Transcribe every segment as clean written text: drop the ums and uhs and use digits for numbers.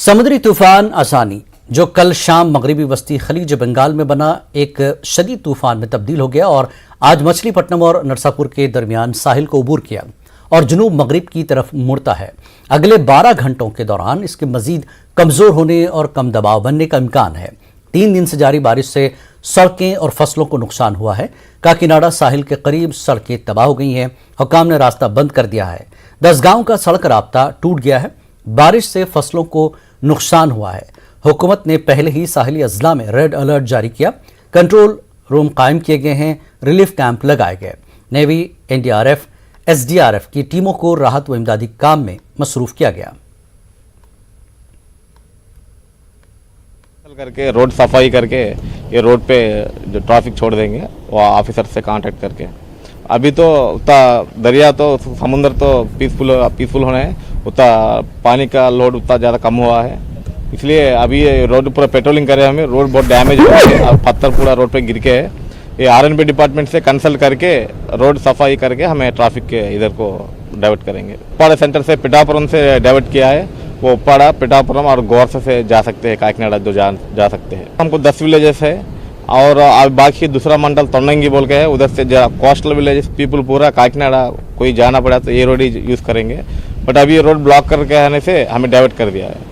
समुद्री तूफान आसानी जो कल शाम मगरबी बस्ती खलीज बंगाल में बना एक शदीद तूफान में तब्दील हो गया और आज मछलीपट्टनम और नरसापुर के दरमियान साहिल को अबूर किया और जुनूब मगरिब की तरफ मुड़ता है। अगले 12 घंटों के दौरान इसके मजीद कमजोर होने और कम दबाव बनने का इम्कान है। 3 दिन से जारी बारिश से सड़कें और फसलों को नुकसान हुआ है। काकीनाडा साहिल के करीब सड़कें तबाह हो गई हैं। हुकाम ने रास्ता बंद कर दिया है। 10 गांव का सड़क राब्ता टूट गया है। बारिश से फसलों को नुकसान हुआ है। हुकूमत ने पहले ही साहिली अजला में रेड अलर्ट जारी किया। कंट्रोल रूम कायम किए गए हैं। रिलीफ कैंप लगाए गए। नेवी, एनडीआरएफ, एसडीआरएफ की टीमों को राहत व इमदादी काम में मसरूफ किया गया। करके रोड सफाई करके ये रोड पे जो ट्रैफिक छोड़ देंगे वो ऑफिसर से कांटेक्ट करके। अभी तो उतना दरिया तो समुद्र तो पीसफुल होना है, उतना पानी का लोड उतना ज़्यादा कम हुआ है, इसलिए अभी ये रोड पूरा पेट्रोलिंग करे। हमें रोड बहुत डैमेज हुआ है और पत्थर पूरा रोड पे गिर के है। ये आरएनबी डिपार्टमेंट से कंसल्ट करके रोड सफाई करके हमें ट्रैफिक के इधर को डाइवर्ट करेंगे। उप्पाड़ा सेंटर से पिठापुरम से डाइवर्ट किया है, वो उप्पाड़ा, पिठापुरम और गोरसा से जा सकते हैं, काकीनाडा जो जा सकते हैं। हमको 10 विलेजेस है और बाकी दूसरा मंडल तोंडंगी बोल के है, उधर से कोस्टल विलेजेस पीपल पूरा काकीनाडा कोई जाना पड़ा तो ये रोड ही यूज करेंगे। बट अभी ये रोड ब्लॉक करके आने से हमें डाइवर्ट कर दिया है।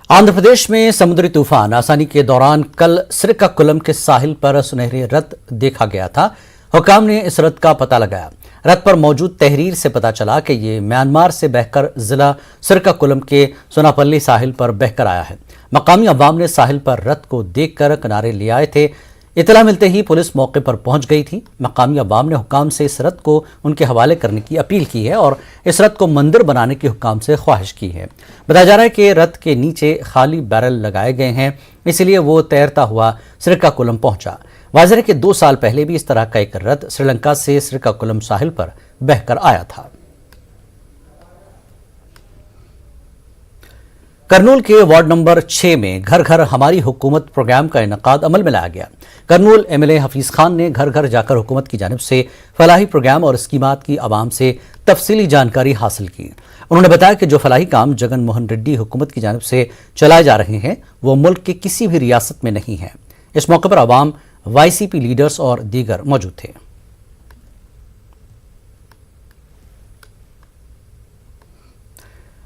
आंध्र प्रदेश में समुद्री तूफान आसानी के दौरान कल श्रीकाकुलम के साहिल पर सुनहरी रथ देखा गया था। हुकाम ने इस रथ का पता लगाया। रथ पर मौजूद तहरीर से पता चला कि ये म्यांमार से बहकर जिला श्रीकाकुलम के सोनापल्ली साहिल पर बहकर आया है। मकामी अवाम ने साहिल पर रथ को देखकर किनारे ले आए थे। इतला मिलते ही पुलिस मौके पर पहुंच गई थी। मकामी अवाम ने हुकाम से इस रथ को उनके हवाले करने की अपील की है और इस रथ को मंदिर बनाने की हुकाम से ख्वाहिश की है। बताया जा रहा है कि रथ के नीचे खाली बैरल लगाए गए हैं, इसलिए वो तैरता हुआ श्रीकाकुलम पहुंचा। वाज़ेह है कि 2 साल पहले भी इस तरह का एक रथ श्रीलंका से श्रीकाकुलम साहिल पर बहकर आया था। करनूल के वार्ड नंबर 6 में घर घर हमारी हुकूमत प्रोग्राम का इनेकाद अमल में लाया गया। करनूल एमएलए हफीज खान ने घर घर जाकर हुकूमत की जानिब से फलाही प्रोग्राम और स्कीमात की आवाम से तफसीली जानकारी हासिल की। उन्होंने बताया कि जो फलाही काम जगन मोहन रेड्डी हुकूमत की जानिब से चलाए जा रहे हैं वो मुल्क के किसी भी रियासत में नहीं है। इस मौके पर आवाम, वाईसीपी लीडर्स और दीगर मौजूद थे।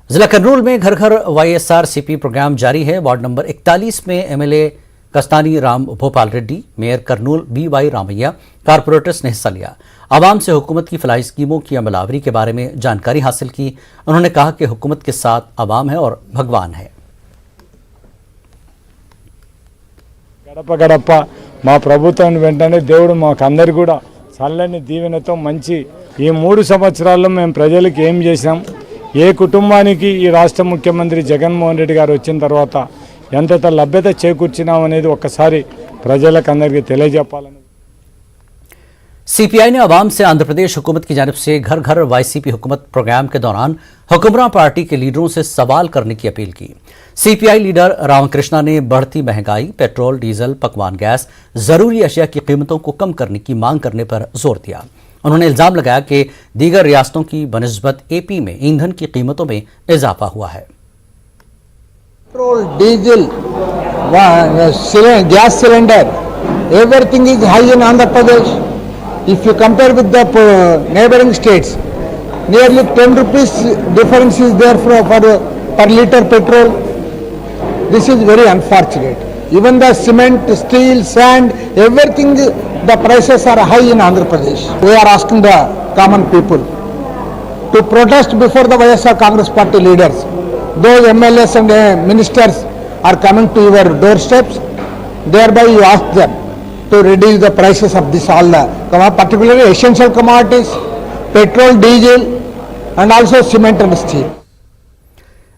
जिला करनूल में घर घर वाईएसआरसीपी प्रोग्राम जारी है। वार्ड नंबर 41 में MLA Katasani Rambhupal Reddy, mayor Kurnool BY Ramaiah, corporators ने हिस्सा लिया। आवाम से हुकूमत की फलाही स्कीमों की अमलावरी के बारे में जानकारी हासिल की। उन्होंने कहा कि हुकूमत के साथ आवाम है और भगवान है। గడప గడప మా ప్రభుత్వం వెంటనే దేవుడు మాకందరికి కూడా చల్లని దీవెనతో మంచి ఈ 3 సంవత్సరాల్లో మేము ప్రజలకు ఏం చేశాం, ఏ కుటుంబానికి ఈ రాష్ట్ర ముఖ్యమంత్రి జగన్మోహన్ రెడ్డి గారు వచ్చిన తర్వాత ఎంత లభ్యత చేకూర్చినాం అనేది ఒక్కసారి ప్రజలకు అందరికీ తెలియజెప్పాలని। सीपीआई ने आवाम से आंध्र प्रदेश हुकूमत की जानिब से घर घर वाईसीपी हुकूमत प्रोग्राम के दौरान हुक्मरान पार्टी के लीडरों से सवाल करने की अपील की। सीपीआई लीडर रामकृष्णा ने बढ़ती महंगाई, पेट्रोल, डीजल, पकवान गैस, जरूरी अशिया की कीमतों को कम करने की मांग करने पर जोर दिया। उन्होंने इल्जाम लगाया कि दीगर रियासतों की बनिस्बत एपी में ईंधन की कीमतों में इजाफा हुआ है। Petrol, diesel, gas cylinder, everything is high in Andhra Pradesh. If you compare with the neighboring states, nearly 10 rupees difference is there per liter petrol. This is very unfortunate. Even the cement, steel, sand, everything, the prices are high in Andhra Pradesh. We are asking the common people to protest before the YSR Congress party leaders. Those MLAs and ministers are coming to your doorsteps, thereby you ask them to reduce the prices of this all the particularly essential commodities, petrol, diesel and also cement and steel.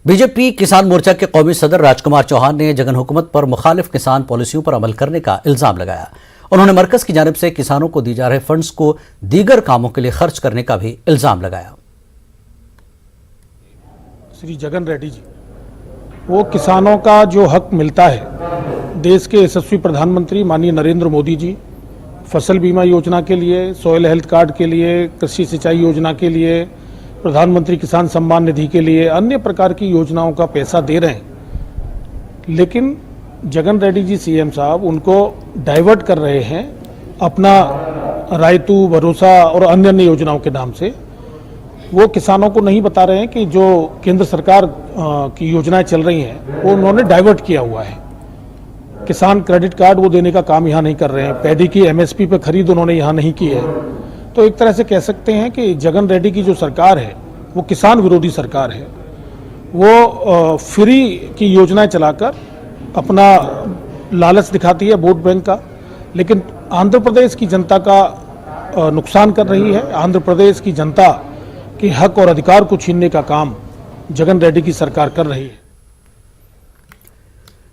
BJP किसान मोर्चा के कौमी सदर राजकुमार चौहान ने जगन हुकूमत पर मुखालिफ किसान पॉलिसियों पर अमल करने का इल्जाम लगाया। उन्होंने मरकज की जानिब से किसानों को दी जा रहे फंड्स को दीगर कामों के लिए खर्च करने का भी इल्जाम लगाया। श्री जगन रेड्डी जी, वो किसानों का जो हक मिलता है, देश के यशस्वी प्रधानमंत्री माननीय नरेंद्र मोदी जी फसल बीमा योजना के लिए, सॉइल हेल्थ कार्ड के लिए, कृषि सिंचाई योजना के लिए, प्रधानमंत्री किसान सम्मान निधि के लिए अन्य प्रकार की योजनाओं का पैसा दे रहे हैं, लेकिन जगन रेड्डी जी सीएम साहब उनको डाइवर्ट कर रहे हैं अपना रायतू, भरोसा और अन्य अन्य योजनाओं के नाम से। वो किसानों को नहीं बता रहे हैं कि जो केंद्र सरकार की योजनाएं चल रही हैं वो उन्होंने डाइवर्ट किया हुआ है। किसान क्रेडिट कार्ड वो देने का काम यहाँ नहीं कर रहे हैं, पैडी की एमएसपी पे खरीद उन्होंने यहाँ नहीं की है। तो एक तरह से कह सकते हैं कि जगन रेड्डी की जो सरकार है वो किसान विरोधी सरकार है। वो फ्री की योजनाएं चलाकर अपना लालच दिखाती है वोट बैंक का, लेकिन आंध्र प्रदेश की जनता का नुकसान कर रही है। आंध्र प्रदेश की जनता के हक और अधिकार को छीनने का काम जगन रेड्डी की सरकार कर रही है।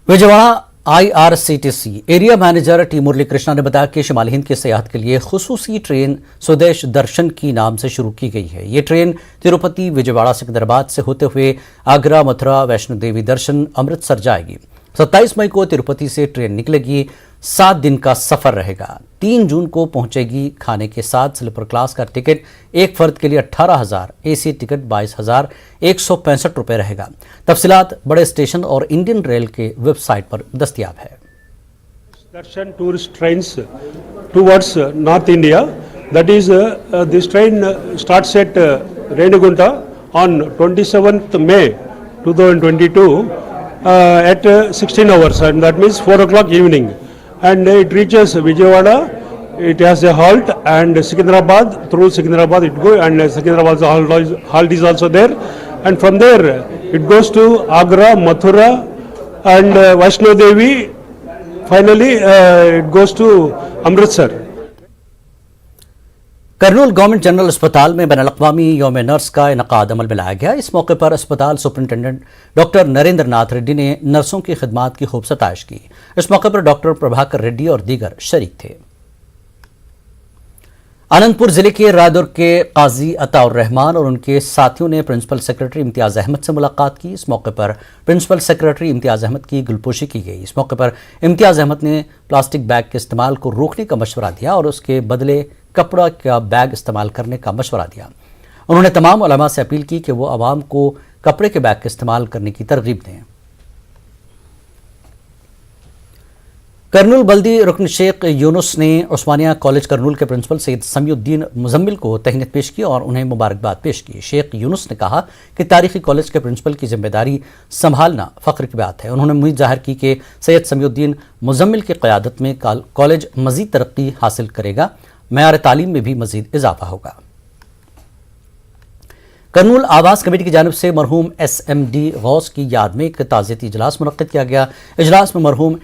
Vijayawada IRCTC area manager T Murali Krishna ने बताया कि शिमाली हिंद की सेहत के लिए खुसूसी ट्रेन स्वदेश दर्शन की नाम से शुरू की गई है। ये ट्रेन तिरुपति, विजयवाड़ा, सिकंदराबाद से होते हुए आगरा, मथुरा, वैष्णो देवी दर्शन, अमृतसर जाएगी। 27 मई को तिरुपति से ट्रेन निकलेगी। 7 दिन का सफर रहेगा। 3 जून को पहुंचेगी। खाने के साथ स्लीपर क्लास का टिकट एक फर्द के लिए 18,000, एसी टिकट 22,165 रुपए रहेगा। तफसीलात बड़े स्टेशन और इंडियन रेल के वेबसाइट पर दस्तियाब है। Darshan tourist trains towards North India. That is, this train starts at Renugunta on 27th May 2022 at 16 hours, and that means 4 o'clock evening. And it reaches Vijayawada. It has a halt, and Secunderabad, through Secunderabad it goes, and Secunderabad's halt is also there. And from there it goes to Agra, Mathura, and Vaishno Devi. Finally, it goes to Amritsar. Kurnool government general अस्पताल में बैनुल-अक़वामी यौम nurse का इनकाद अमल में लाया गया। इस मौके पर अस्पताल सुपरिंटेंडेंट डॉक्टर नरेंद्र नाथ रेड्डी ने नर्सों की खिदमात की खूब सताइश की। इस मौके पर डॉक्टर प्रभाकर रेड्डी और दीगर शरीक थे। आनंदपुर जिले के रायदुर्ग के काजी अताउर रहमान और उनके साथियों ने प्रिंसिपल सेक्रेटरी इम्तियाज अहमद से मुलाकात की। इस मौके पर प्रिंसिपल सेक्रेटरी इम्तियाज अहमद की गुलपोशी की गई। इस मौके पर इम्तियाज अहमद ने प्लास्टिक बैग के इस्तेमाल को रोकने का मशवरा दिया और उसके बदले कपड़ा का बैग इस्तेमाल करने का मशवरा दिया। उन्होंने तमाम उलमा से अपील की कि वो आवाम को कपड़े के बैग का इस्तेमाल करने की तरगीब दें। करनूल बल्दी रुकन शेख यूनुस ने उस्मानिया कॉलेज करनूल के प्रिंसिपल सैयद समीउद्दीन मुजम्मिल को तहनीत पेश की और उन्हें मुबारकबाद पेश की। शेख यूनुस ने कहा कि तारीखी कॉलेज के प्रिंसिपल की जिम्मेदारी संभालना फ़ख्र की बात है। उन्होंने उम्मीद जाहिर की कि सैयद समीउद्दीन मुजम्मिल की क़यादत में कॉलेज मज़ीद तरक्की हासिल करेगा, मयार तालीम में भी मज़ीद इजाफा होगा। करनूल आवास कमेटी की जानिब से मरहूम SMD गौस की याद में एक ताज़ियती इजलास मुनक़्क़िद किया गया। इजलास में मरहूम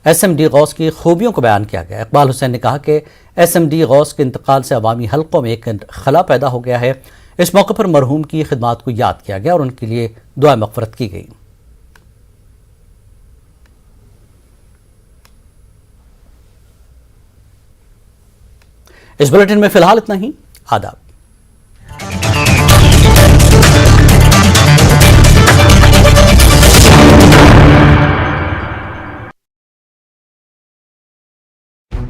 SMD गौस की खूबियों को बयान किया गया। इकबाल हुसैन ने कहा कि SMD गौस के इंतकाल से अवामी हल्कों में एक खला पैदा हो गया है। इस मौके पर मरहूम की खिदमात को याद किया गया और उनके लिए दुआ मग़फ़िरत की गई। इस बुलेटिन में फिलहाल इतना ही। आदाब।